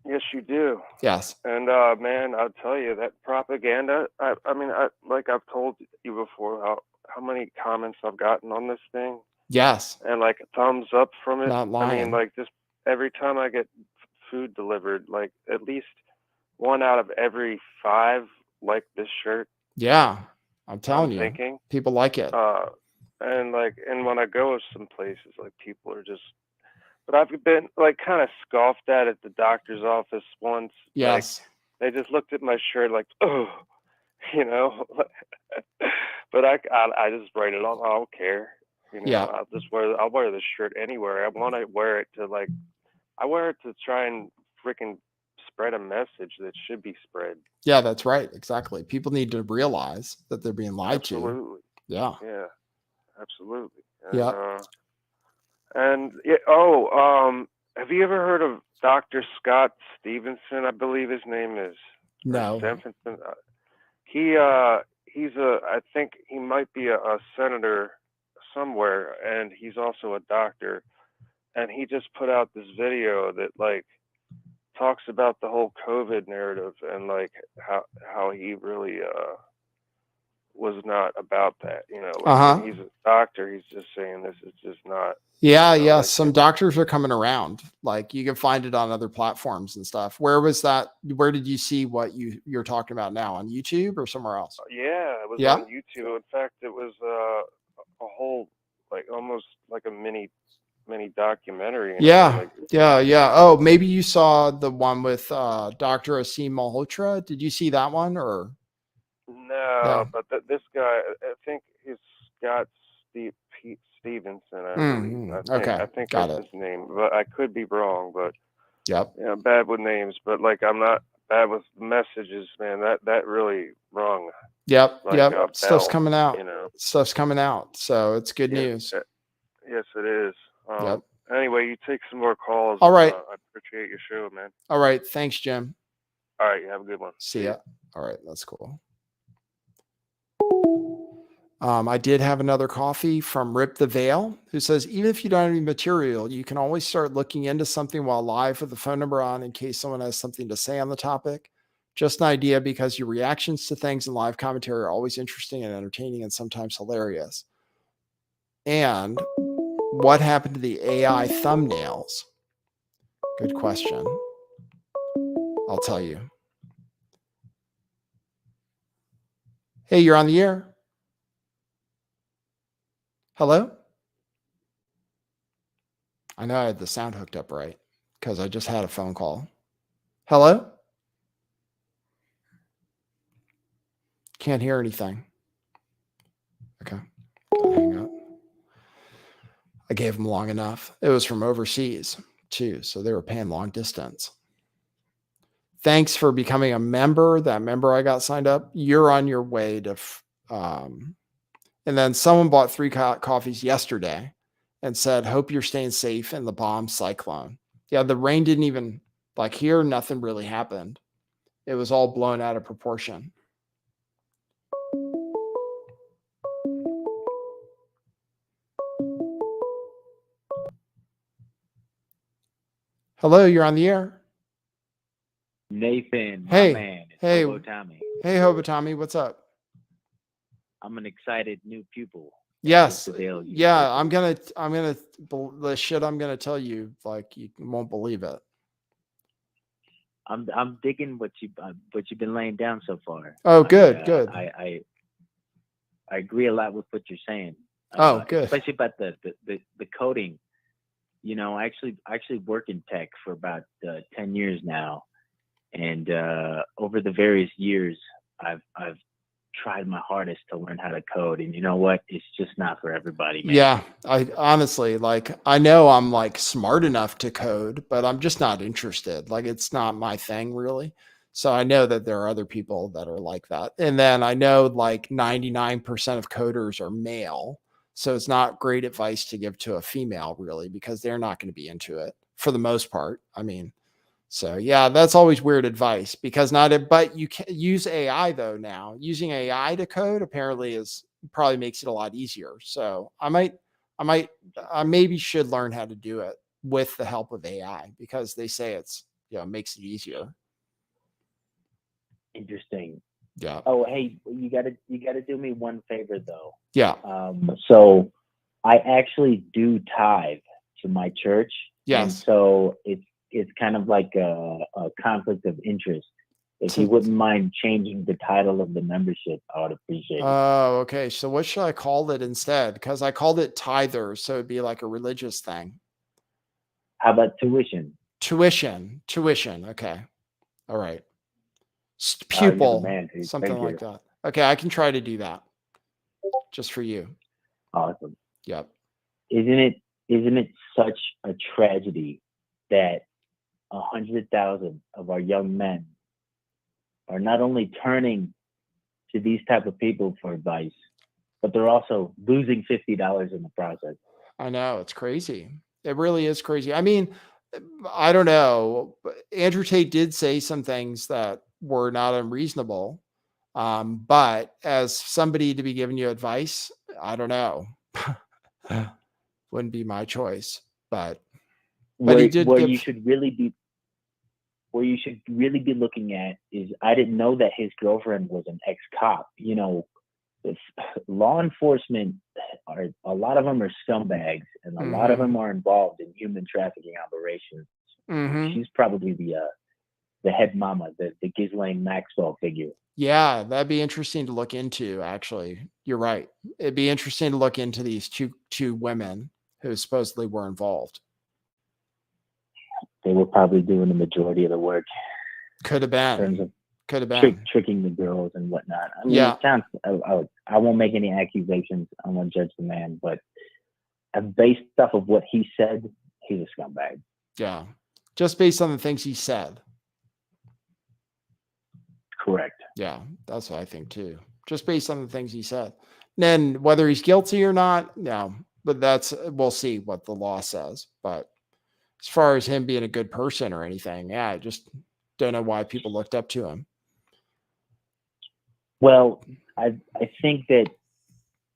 Yes, you do. Yes. And, man, I'll tell you, that propaganda, I mean, like I've told you before, how many comments I've gotten on this thing. Yes. And, like, thumbs up from it. Not lying. I mean, like, just every time I get food delivered, like, at least 1 out of every 5 like this shirt. Yeah. I'm telling you. Thinking. People like it. And when I go some places, like, people are just, but I've been like kind of scoffed at the doctor's office once. Yes. Like, they just looked at my shirt like, oh, you know. But I just write it off. I don't care. You know, Yeah. I'll wear this shirt anywhere. I want to wear it to I wear it to try and freaking spread a message that should be spread. Yeah, that's right. Exactly. People need to realize that they're being lied Absolutely. to. Yeah. Yeah. Absolutely. Yeah. And have you ever heard of Dr. Scott Stevenson? I believe his name is. No. Stevenson. I think he might be a senator somewhere, and he's also a doctor. And he just put out this video that like talks about the whole COVID narrative and like how he really was not about that. You know, like, he's a doctor. He's just saying this is just not. Yeah, yeah. Like some doctors are coming around. Like you can find it on other platforms and stuff. Where was that? Where did you see what you're talking about now? On YouTube or somewhere else? Yeah, it was on YouTube. In fact, it was a whole like almost like a mini documentary. Yeah, yeah. Oh, maybe you saw the one with Dr. Asim Malhotra. Did you see that one or? No, but this guy, I think he's Scott Stevenson. I believe. I think that's his name, but I could be wrong. But bad with names. But like I'm not bad with messages, man. That really wrong. Yep, like Stuff's coming out. You know, stuff's coming out. So it's good news. Yes, it is. Anyway, you take some more calls. All right. I appreciate your show, man. All right. Thanks, Jim. All right. You have a good one. See ya. All right. That's cool. I did have another coffee from Rip the Veil, who says, even if you don't have any material, you can always start looking into something while live with the phone number on in case someone has something to say on the topic. Just an idea because your reactions to things in live commentary are always interesting and entertaining and sometimes hilarious. And what happened to the AI thumbnails? Good question. I'll tell you. Hey, you're on the air. Hello? I know I had the sound hooked up right because I just had a phone call. Hello? Can't hear anything. Okay. Don't hang up. I gave them long enough. It was from overseas too, so they were paying long distance. Thanks for becoming a member. That member I got signed up. You're on your way to and then someone bought 3 coffees yesterday and said, hope you're staying safe in the bomb cyclone. Yeah, the rain didn't even, like here, nothing really happened. It was all blown out of proportion. Hello, you're on the air. Nathan, hey, my man. It's hey, Hobo Tommy. Hey, Hobo Tommy, what's up? I'm an excited new pupil. Yes. They'll use Yeah. it. The shit I'm gonna tell you, like you won't believe it. I'm digging what you've been laying down so far. Oh, good, good. I agree a lot with what you're saying. Oh, good. Especially about the coding. You know, I actually work in tech for about 10 years now, and over the various years, I've tried my hardest to learn how to code, and you know what? It's just not for everybody, man. Yeah, I honestly like I know I'm like smart enough to code, but I'm just not interested. Like it's not my thing really. So I know that there are other people that are like that. And then I know like 99% of coders are male. So it's not great advice to give to a female really because they're not going to be into it for the most part. I mean, so yeah, that's always weird advice because but you can use AI though now. Using AI to code apparently is probably makes it a lot easier. So I maybe should learn how to do it with the help of AI because they say it's, makes it easier. Interesting. Yeah. Oh, hey, you gotta do me one favor though. Yeah. So I actually do tithe to my church. Yes. And so it's kind of like a conflict of interest. If you wouldn't mind changing the title of the membership, I would appreciate it. Oh, okay. So what should I call it instead? Because I called it tither, so it'd be like a religious thing. How about tuition? Tuition. Okay. All right. You're the Pupil, man, dude. something Thank like you. that. Okay, I can try to do that just for you. Awesome. Yep. Isn't it such a tragedy that 100,000 of our young men are not only turning to these type of people for advice, but they're also losing $50 in the process? I know, it's crazy. It really is crazy. I mean, I don't know. Andrew Tate did say some things that were not unreasonable. But as somebody to be giving you advice, I don't know. Wouldn't be my choice. But he did where give you should really be looking at is, I didn't know that his girlfriend was an ex-cop. You know, law enforcement a lot of them are scumbags, and a lot of them are involved in human trafficking operations. Mhm. She's probably the head mama, the Ghislaine Maxwell figure. Yeah, that'd be interesting to look into, actually. You're right. It'd be interesting to look into these two women who supposedly were involved. They were probably doing the majority of the work. Could have in terms been. of Could have been. tricking the girls and whatnot. I mean, Yeah. it sounds. I won't make any accusations. I won't judge the man, but based off of what he said, he's a scumbag. Yeah. Just based on the things he said. Correct. Yeah, that's what I think too. Just based on the things he said. Then whether he's guilty or not, no. But we'll see what the law says. But as far as him being a good person or anything, yeah, I just don't know why people looked up to him. Well, I think that,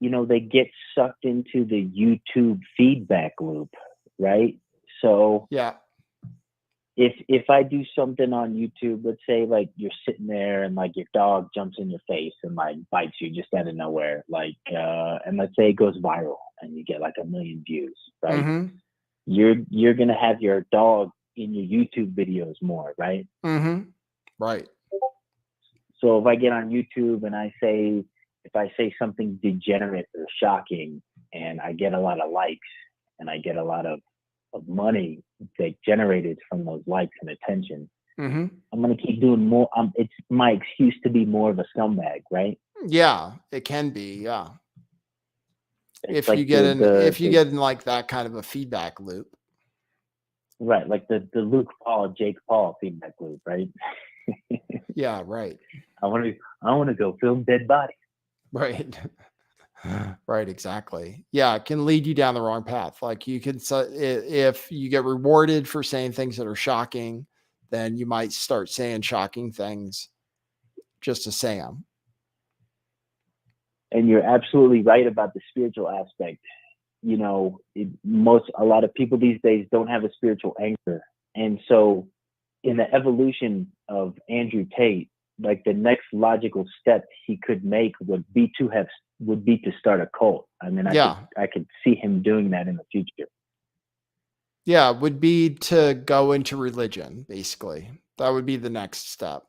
they get sucked into the YouTube feedback loop, right? So yeah, if I do something on YouTube, let's say like you're sitting there and like your dog jumps in your face and like bites you just out of nowhere, like and let's say it goes viral and you get like 1 million views, right? Mm-hmm. You're gonna have your dog in your YouTube videos more, right? Mm-hmm. Right. So if I get on YouTube and if I say something degenerate or shocking and I get a lot of likes and I get a lot of money that generated from those likes and attention, mm-hmm. I'm going to keep doing more. It's my excuse to be more of a scumbag, right? Yeah, it can be. Yeah. It's if like you get in like that kind of a feedback loop. Right. Like the Luke Paul, Jake Paul feedback loop, right? Yeah, right. I want to go film dead bodies. Right. Right, exactly. Yeah, it can lead you down the wrong path. Like you can, if you get rewarded for saying things that are shocking, then you might start saying shocking things just to say them. And you're absolutely right about the spiritual aspect. A lot of people these days don't have a spiritual anchor. And so in the evolution of Andrew Tate, like the next logical step he could make would be to have would be to start a cult. I mean, I could see him doing that in the future. Yeah, would be to go into religion, basically. That would be the next step.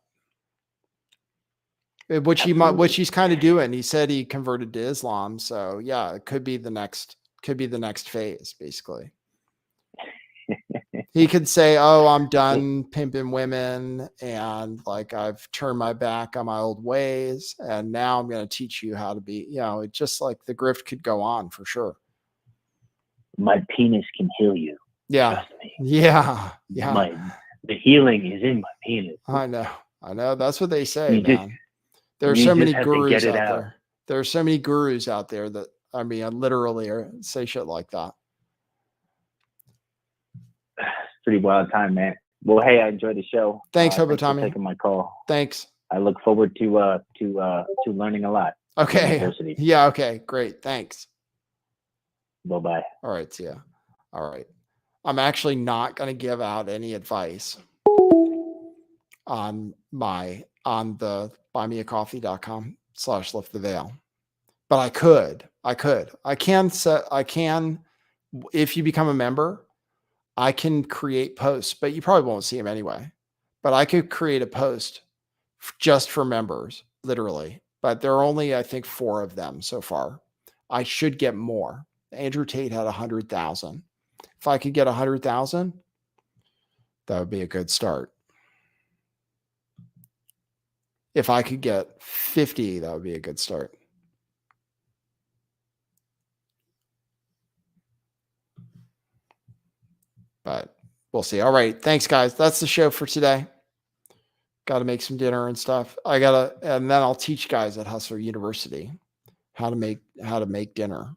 Which he's kind of doing. He said he converted to Islam, so yeah, it could be the next phase, basically. He could say, "Oh, I'm done pimping women, and like I've turned my back on my old ways, and now I'm going to teach you how to be." It just like the grift could go on for sure. My penis can heal you. Yeah. Trust me. Yeah. The healing is in my penis. I know. That's what they say, You man. There's you so many just have to gurus get it out out. there. There's so many gurus out there that literally say shit like that. It's a pretty wild time, man. Well, hey, I enjoyed the show. Thanks, Thanks for Tommy. taking my call. Thanks. I look forward to learning a lot. Okay. University. Yeah. Okay. Great. Thanks. Bye-bye. All right. See ya. All right. I'm actually not going to give out any advice on the buymeacoffee.com/lifttheveil. But I can, if you become a member, I can create posts, but you probably won't see them anyway. But I could create a post just for members, literally. But there are only, I think, 4 of them so far. I should get more. Andrew Tate had 100,000. If I could get 100,000, that would be a good start. If I could get 50, that would be a good start. But we'll see. All right. Thanks, guys. That's the show for today. Got to make some dinner and stuff. And then I'll teach guys at Hustler University how to make dinner.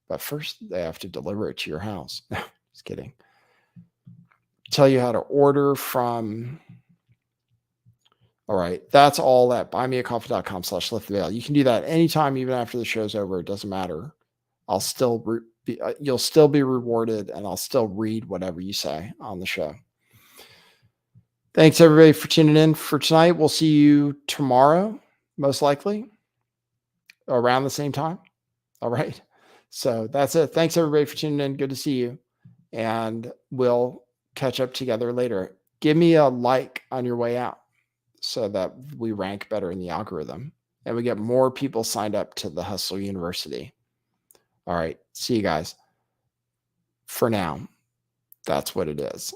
But first, they have to deliver it to your house. Just kidding. Tell you how to order from. All right. That's all at buymeacoffee.com/lifttheveil. You can do that anytime, even after the show's over. It doesn't matter. I'll still you'll still be rewarded, and I'll still read whatever you say on the show. Thanks, everybody, for tuning in for tonight. We'll see you tomorrow, most likely, around the same time. All right. So that's it. Thanks, everybody, for tuning in. Good to see you. And we'll catch up together later. Give me a like on your way out so that we rank better in the algorithm and we get more people signed up to the Hustler University. All right. See you guys. For now, that's what it is.